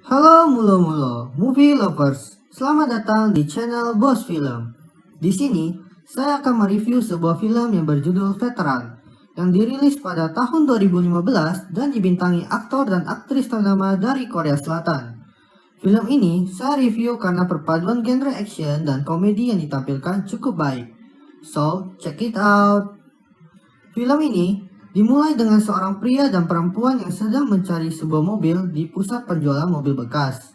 Halo mulo-mulo, movie lovers. Selamat datang di channel Bos Film. Di sini, saya akan mereview sebuah film yang berjudul Veteran, yang dirilis pada tahun 2015 dan dibintangi aktor dan aktris ternama dari Korea Selatan. Film ini saya review karena perpaduan genre action dan komedi yang ditampilkan cukup baik. So, check it out! Film ini dimulai dengan seorang pria dan perempuan yang sedang mencari sebuah mobil di pusat penjualan mobil bekas.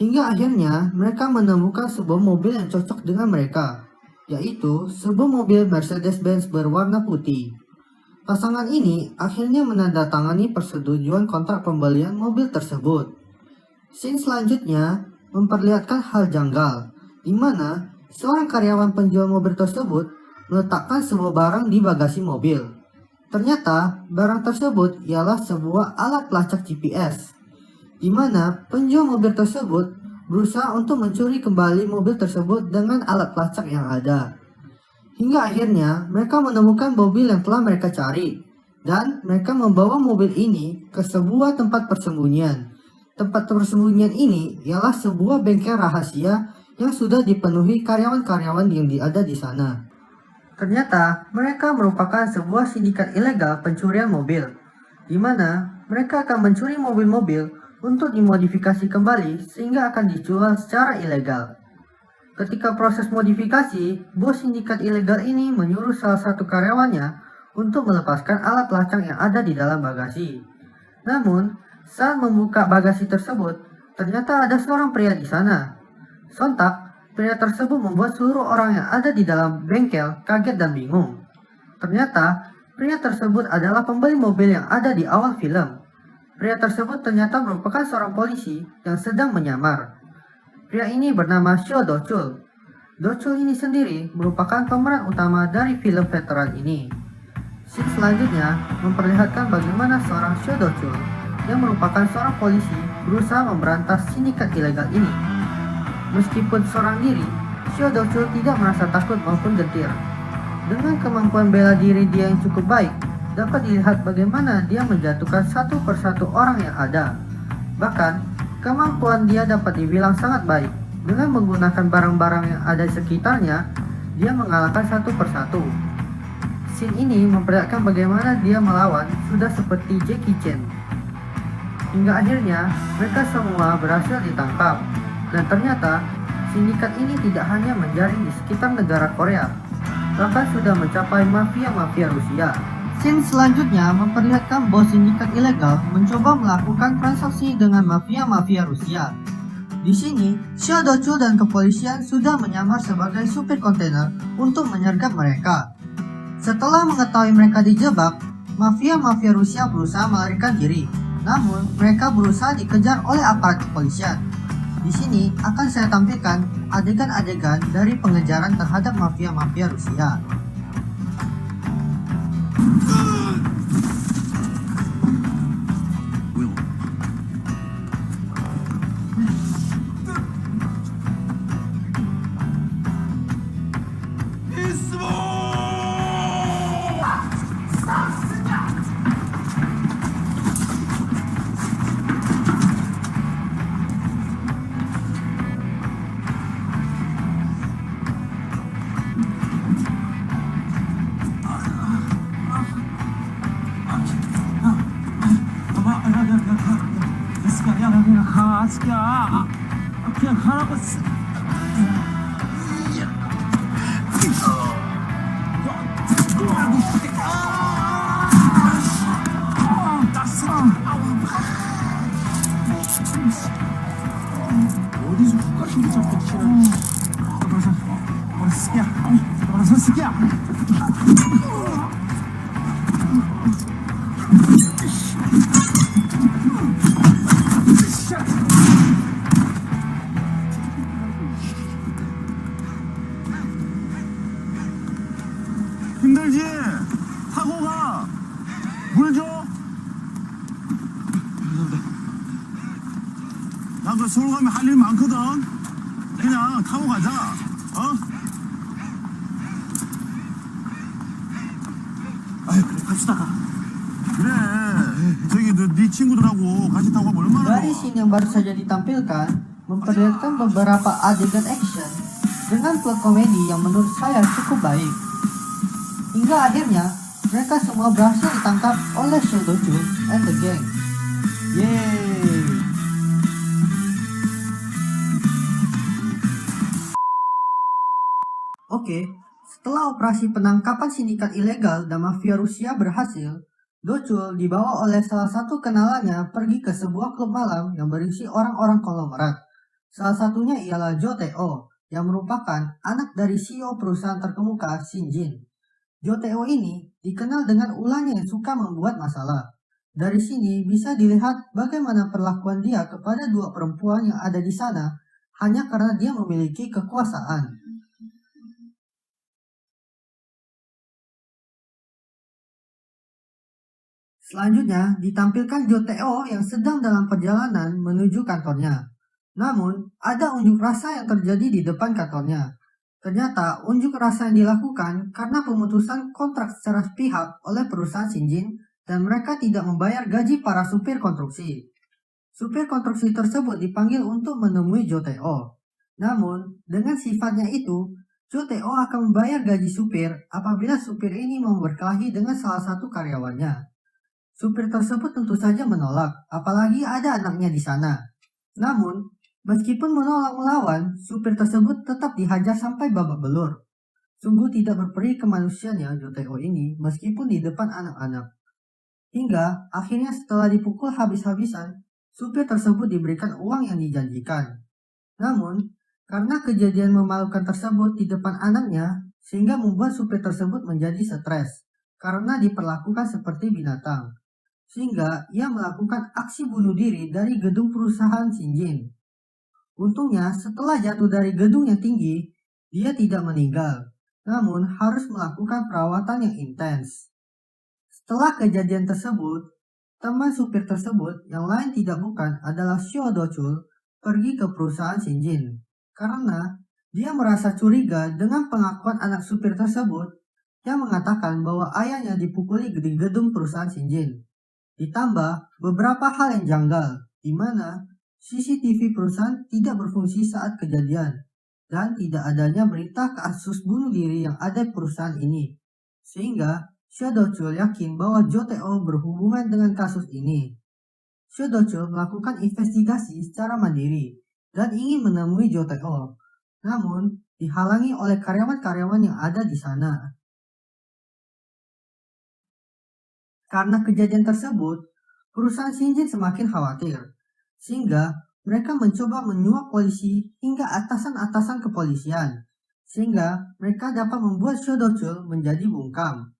Hingga akhirnya mereka menemukan sebuah mobil yang cocok dengan mereka, yaitu sebuah mobil Mercedes-Benz berwarna putih. Pasangan ini akhirnya menandatangani persetujuan kontrak pembelian mobil tersebut. Scene selanjutnya memperlihatkan hal janggal, di mana seorang karyawan penjual mobil tersebut meletakkan sebuah barang di bagasi mobil. Ternyata barang tersebut ialah sebuah alat pelacak GPS, di mana penjual mobil tersebut berusaha untuk mencuri kembali mobil tersebut dengan alat pelacak yang ada. Hingga akhirnya mereka menemukan mobil yang telah mereka cari, dan mereka membawa mobil ini ke sebuah tempat persembunyian. Tempat persembunyian ini ialah sebuah bengkel rahasia yang sudah dipenuhi karyawan-karyawan yang ada di sana. Ternyata mereka merupakan sebuah sindikat ilegal pencurian mobil, di mana mereka akan mencuri mobil-mobil untuk dimodifikasi kembali sehingga akan dijual secara ilegal. Ketika proses modifikasi, bos sindikat ilegal ini menyuruh salah satu karyawannya untuk melepaskan alat pelacak yang ada di dalam bagasi. Namun, saat membuka bagasi tersebut, ternyata ada seorang pria di sana. Sontak, pria tersebut membuat seluruh orang yang ada di dalam bengkel kaget dan bingung. Ternyata, pria tersebut adalah pembeli mobil yang ada di awal film. Pria tersebut ternyata merupakan seorang polisi yang sedang menyamar. Pria ini bernama Seo Do-chul. Do-chul ini sendiri merupakan pemeran utama dari film Veteran ini. Scene selanjutnya memperlihatkan bagaimana seorang Seo Do-chul yang merupakan seorang polisi berusaha memberantas sindikat ilegal ini. Meskipun seorang diri, Seo Do-chul tidak merasa takut maupun gentir. Dengan kemampuan bela diri dia yang cukup baik, dapat dilihat bagaimana dia menjatuhkan satu persatu orang yang ada. Bahkan, kemampuan dia dapat dibilang sangat baik. Dengan menggunakan barang-barang yang ada di sekitarnya, dia mengalahkan satu persatu. Scene ini memperlihatkan bagaimana dia melawan sudah seperti Jackie Chan. Hingga akhirnya mereka semua berhasil ditangkap. Dan ternyata sindikat ini tidak hanya menjaring di sekitar negara Korea, bahkan sudah mencapai mafia-mafia Rusia. Scene selanjutnya memperlihatkan bos sindikat ilegal mencoba melakukan transaksi dengan mafia-mafia Rusia. Di sini, Seo Do-chul dan kepolisian sudah menyamar sebagai supir kontainer untuk menyergap mereka. Setelah mengetahui mereka dijebak, mafia-mafia Rusia berusaha melarikan diri. Namun, mereka berusaha dikejar oleh aparat kepolisian. Di sini akan saya tampilkan adegan-adegan dari pengejaran terhadap mafia-mafia Rusia. 그냥 가라고 어디서 국가신기 잡고 치는 어서 스키야 어서 스키야 힘들지? 타고 가. 물 줘. 나 그 서울 가면 할 일 많거든. 그냥 타고 가자. 어? 아유 그래 갑시다. 그래. 저기 네 친구들하고 같이 타고 가면 얼마나 Dari 좋아. scene yang baru saja ditampilkan, memperlihatkan beberapa adegan action dengan plot komedi yang menurut saya cukup baik. Hingga akhirnya, mereka semua berhasil ditangkap oleh Seo Do-chul and the gang. Yeay! Oke, setelah operasi penangkapan sindikat ilegal dan mafia Rusia berhasil, Do-chul dibawa oleh salah satu kenalannya pergi ke sebuah klub malam yang berisi orang-orang konglomerat. Salah satunya ialah Jo Tae-oh, yang merupakan anak dari CEO perusahaan terkemuka Shin Jin. Jo Tae-oh ini dikenal dengan ulahnya yang suka membuat masalah. Dari sini bisa dilihat bagaimana perlakuan dia kepada dua perempuan yang ada di sana hanya karena dia memiliki kekuasaan. Selanjutnya, ditampilkan Jo Tae-oh yang sedang dalam perjalanan menuju kantornya. Namun, ada unjuk rasa yang terjadi di depan kantornya. Ternyata, unjuk rasa yang dilakukan karena pemutusan kontrak secara sepihak oleh perusahaan Shinjin dan mereka tidak membayar gaji para supir konstruksi. Supir konstruksi tersebut dipanggil untuk menemui Jo Tae-oh. Namun, dengan sifatnya itu, Jo Tae-oh akan membayar gaji supir apabila supir ini mau berkelahi dengan salah satu karyawannya. Supir tersebut tentu saja menolak, apalagi ada anaknya di sana. Namun, meskipun menolak melawan, supir tersebut tetap dihajar sampai babak belur. Sungguh tidak berperi kemanusiaannya Jo Tae-oh ini meskipun di depan anak-anak. Hingga akhirnya setelah dipukul habis-habisan, supir tersebut diberikan uang yang dijanjikan. Namun, karena kejadian memalukan tersebut di depan anaknya, sehingga membuat supir tersebut menjadi stres karena diperlakukan seperti binatang. Sehingga ia melakukan aksi bunuh diri dari gedung perusahaan Shinjin. Untungnya setelah jatuh dari gedung yang tinggi, dia tidak meninggal, namun harus melakukan perawatan yang intens. Setelah kejadian tersebut, teman supir tersebut yang lain tidak bukan adalah Seo Do-chul pergi ke perusahaan Shinjin. Karena dia merasa curiga dengan pengakuan anak supir tersebut yang mengatakan bahwa ayahnya dipukuli di gedung perusahaan Shinjin. Ditambah beberapa hal yang janggal, di mana CCTV perusahaan tidak berfungsi saat kejadian, dan tidak adanya berita kasus bunuh diri yang ada di perusahaan ini. Sehingga, Seo Do-chul yakin bahwa Jo Tae-oh berhubungan dengan kasus ini. Seo Do-chul melakukan investigasi secara mandiri, dan ingin menemui Jo Tae-oh, namun dihalangi oleh karyawan-karyawan yang ada di sana. Karena kejadian tersebut, perusahaan Shinjin semakin khawatir, sehingga mereka mencoba menyuap polisi hingga atasan-atasan kepolisian, sehingga mereka dapat membuat Seo Do-chul menjadi bungkam.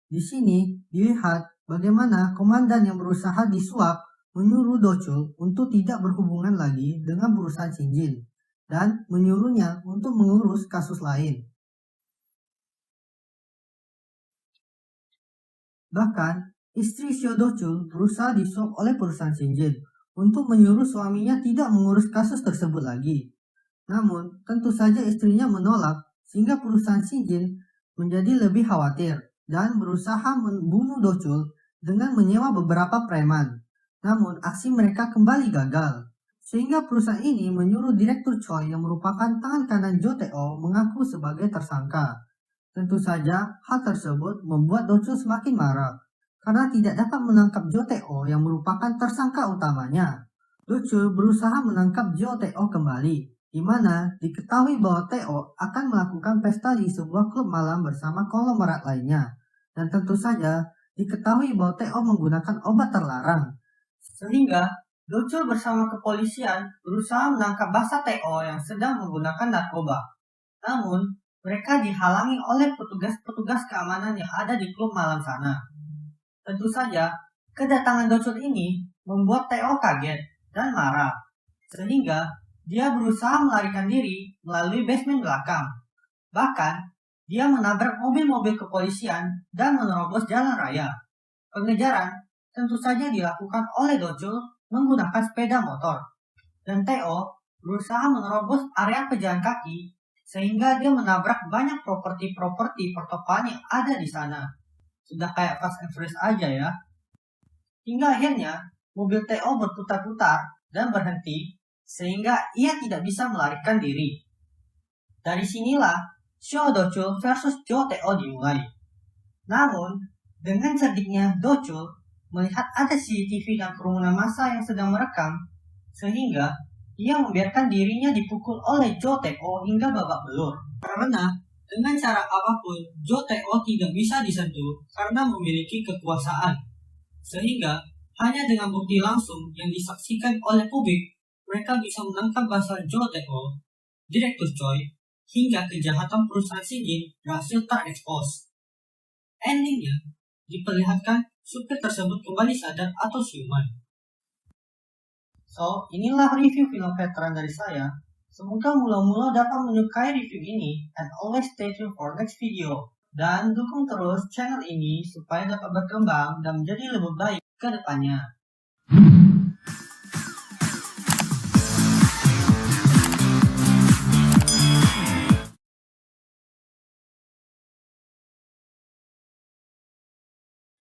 Di sini dilihat bagaimana komandan yang berusaha disuap menyuruh Do-chul untuk tidak berhubungan lagi dengan perusahaan Shinjin, dan menyuruhnya untuk mengurus kasus lain. Bahkan, istri Seo Do-chul berusaha disuap oleh perusahaan Shinjin untuk menyuruh suaminya tidak mengurus kasus tersebut lagi. Namun, tentu saja istrinya menolak sehingga perusahaan Shinjin menjadi lebih khawatir dan berusaha membunuh Do-chul dengan menyewa beberapa preman. Namun, aksi mereka kembali gagal. Sehingga perusahaan ini menyuruh Direktur Choi yang merupakan tangan kanan Jo Tae-oh mengaku sebagai tersangka. Tentu saja, hal tersebut membuat Do-chul semakin marah karena tidak dapat menangkap Jo Tae-oh yang merupakan tersangka utamanya. Do-chul berusaha menangkap Jo Tae-oh kembali, di mana diketahui bahwa Tae-oh akan melakukan pesta di sebuah klub malam bersama konglomerat lainnya. Dan tentu saja diketahui bahwa Tae-oh menggunakan obat terlarang. Sehingga Do-chul bersama kepolisian berusaha menangkap basah Tae-oh yang sedang menggunakan narkoba. Namun, mereka dihalangi oleh petugas-petugas keamanan yang ada di klub malam sana. Tentu saja, kedatangan Do-chul ini membuat Tae-oh kaget dan marah. Sehingga, dia berusaha melarikan diri melalui basement belakang. Bahkan, dia menabrak mobil-mobil kepolisian dan menerobos jalan raya. Pengejaran tentu saja dilakukan oleh Do-chul menggunakan sepeda motor. Dan Tae-oh berusaha menerobos area pejalan kaki sehingga dia menabrak banyak properti-properti pertokoan yang ada di sana. Sudah kayak Fast and Furious aja ya. Hingga akhirnya mobil Theo berputar-putar dan berhenti sehingga ia tidak bisa melarikan diri. Dari sinilah show Do-chul versus Jo Tae-oh dimulai. Namun, dengan cerdiknya Do-chul melihat ada CCTV dan kerumunan massa yang sedang merekam, sehingga ia membiarkan dirinya dipukul oleh Jo Tae-oh hingga babak belur. Karena dengan cara apapun, Jo Tae-oh tidak bisa disentuh karena memiliki kekuasaan. Sehingga hanya dengan bukti langsung yang disaksikan oleh publik, mereka bisa menangkap basah Jo Tae-oh, Direktur Choi, hingga kejahatan perusahaan Shinjin berhasil terekspos. Endingnya, diperlihatkan supir tersebut kembali sadar atau siuman. So, inilah review film veteran dari saya. Semoga mula-mula dapat menyukai review ini, and always stay tuned for next video. Dan dukung terus channel ini supaya dapat berkembang dan menjadi lebih baik ke depannya.